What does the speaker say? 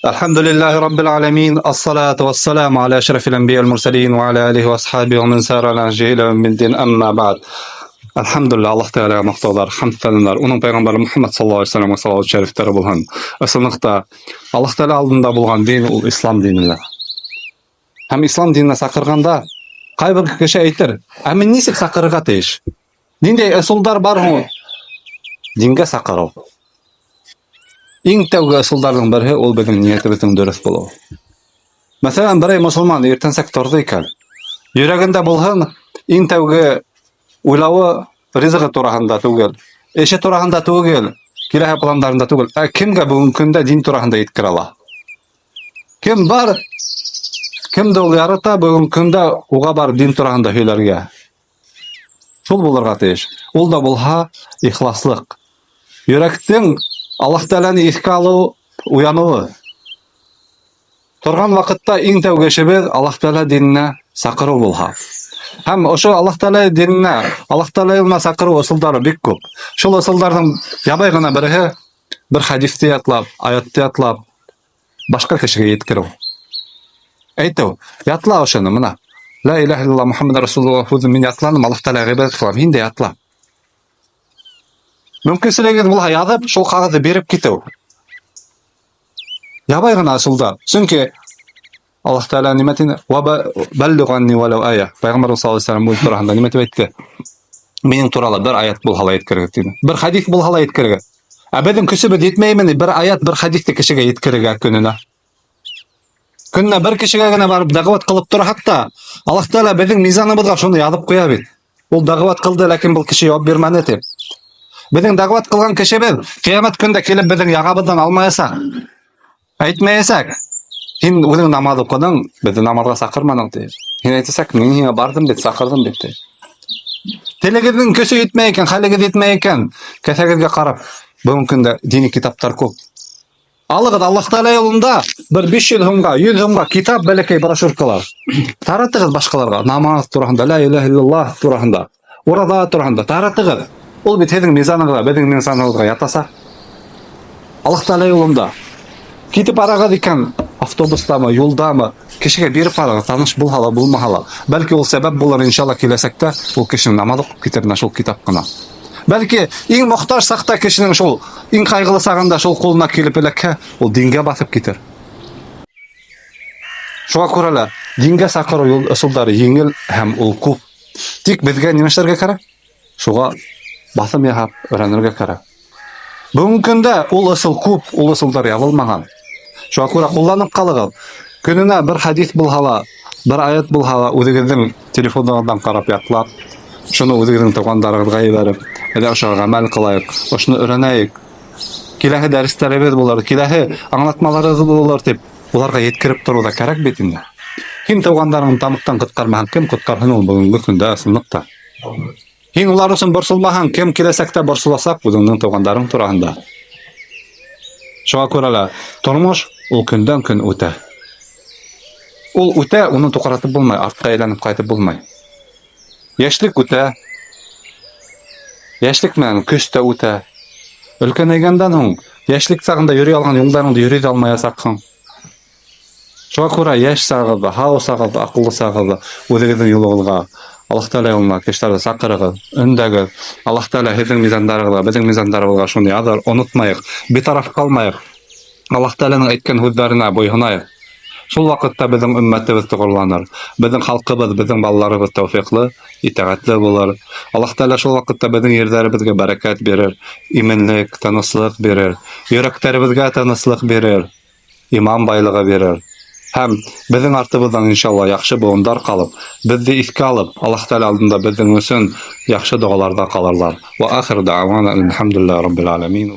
الحمد لله رب العالمين الصلاة والسلام على أشرف الأنبياء المرسلين وعلى آله وأصحابه ومن سار على نهجه إلى يوم الدين أما بعد. Alhamdulillah, Allah Teala'ya maqtovlar, hamd tanınlar. Onun Peygamberi Muhammed sallallahu aleyhi ve sellem ve salavat şerifleri bulhan. Isınlıqta Allah Teala aldında bulgan din ul İslam dinine. Hem İslam dinine sakırganda kayber kişi aytır. Amin nisik sakırga teyiş. Dinde usullar bar mı? Dinge sakırı. İң тәүге ысулдарның бере ул безнең ниятебезнең дөрес булуы. Мәсәлән, берәй мөселман иртәнсәк торды икән. Йөрәгендә булһын, иң тәүге уйлавы ризыгы тураһында түгел, эше тураһында түгел, киләһе планнарында түгел, кемгә бүгенге көндә дин тураһында әйткер ала. Кем бар? Кемдә ул ярата бүгенге көндә уга бар дин тураһында һөйләргә? Шул булырга тиеш. Ул да булһа ихласлык. Йөрәктең Allah Teala'ны искә алу, уянуы. Торган вакытта иң тәүге эшебез Allah Teala диненә сакыру булһа. Һәм ошо Allah Teala диненә, Allah Teala'ны сакыру ысулдары бик күп. Шул ысулларның ябай гына бере бер хадисте ятлап, аятты ятлап, башка кешегә yetkерү. Әйтү, ятла ошоны мына. Ла илаха илляллах Мухаммад Расулуллах фузы мин ятланым, Allah Teala гыйбадат кылам, һин дә ятла. Мөмкинсезлеген булһа язып, шул кагазды берип китү. Ябай гына ысулда. Чөнки Allah Teala ниметин ва баллигъанни валау ая. Пәйгамбәр саллаллаху алейһи ва саллям турында нимет әйтте. Минең туралы бер аят булһа әйткергә диде. Бер хадис булһа әйткергә. Ә безнең көсебез җитмәйме бер аят, бер хадисте кешегә әйткергә көненә. Көненә бер кешегә генә барып дәгъват кылып тора хатта. Allah Teala безнең мизаныбызга шуны язып куя бит. Ул дәгъват кылды, ләкин бу кеше җавап бирмәде дип. Безнең дәгъват кылган кешебез кыямәт көндә килеп безнең ягабыздан алмаясак, әйтмәясак, һин үзең намаз укыдың, безне намазга сакырмадың ди. Һин әйтсәк, мин һиңа бардым бит, сакырдым бит. Телегезнең көсе җитмәй икән, хәлегез җитмәй икән, кәсәгезгә карап, бүгенге көндә дини китаптар күп. Алыгыз Allah Teala юлында бер 500 сумга, 100 сумга китап бәләкәй брошюркалар. Таратыгыз башкаларга, намаз турында, ла илаха илляллах турында, ураза турында таратыгыз. Ул бит һезнең мизаныңызга, безнең мизаныбызга ятаса. Allah Teala юлында китеп барагыз икән, автобустамы, юлдамы, кешегә биреп барагыз, таныш булһа булмаһа. Бәлки ул сәбәп булыр иншалла киләсәктә, ул кешенең намаз укып китеренә шул китап кына. Бәлки иң мохтаҗ сакта кешенең шул, иң кайгылы сагында шул кулына килеп элеккә, ул дингә басып китер. Шуңа күрә лә дингә сакыру юл ысулдары еңел һәм ул күп. Тик безгә нимәшләргә кирәк? Шуга басым яһап өйрәнергә кирәк. Бүгенге көндә ул ысул күп, ул ысулдар ябылмаган. Шуңа күрә кулланып калыгыз. Көненә бер хадис булһа, бер аят булһа, үзегезнең телефоныңыздан карап ятлап, шуны үзегезнең тугандарыгызга җибәреп, әдә ошо гамәл кылайык, ошны өйрәнәйек. Киләһе дәресләребез булыр, киләһе аңлатмаларыбыз булыр дип, уларга yetkереп тору да кирәк бит инде. Ким тугандарың тамыктан коткармаган, кем коткарһын ул бүгенге көндә ысынлыкта. Һин улар өчен борсылмаһаң, кем киләсәктә борсыласак үзеңнең тугандарың турында. Шуңа күрә лә тормыш ул көндән көн үтә. Ул үтә, уны туктатып булмай, артка әйләнеп кайтып булмай. Яшьлек үтә. Яшьлек менән көч тә үтә. Өлкәнәйгәндән һуң яшьлек чагында йөри алган юлларыңды йөри алмаячаксың. Шуңа күрә яшь чагында, һау чагында, акыллы чагында үзегезнең юлыгызга Allah Teala yoluna kişileri sakırıgız, öndəgіз. Allah Teala һезнең мизандарыгызга, безнең мизандарыбызга шуны язар, онытмайык, битараф калмайык. Allah Teala'ның әйткән һүзләренә буйһынайык. Шул вакытта безнең өммәтебез тугрыланыр. Безнең халкыбыз, безнең балаларыбыз тәүфиклы, итәгатьле булыр. Allah Teala шул вакытта безнең йөрҙәребезгә бәрәкәт бирер, именлек, тыныслык бирер, йөрәктәребезгә тыныслык бирер, иман байлыгы бирер. Һәм безнең артыбыздан иншалла яхшы буындар калып, безне искә алып, Allah Teala алдында безнең өчен яхшы дуаларда калырлар. Ва ахир даъвана алхамдулиллаһи раббил аламин.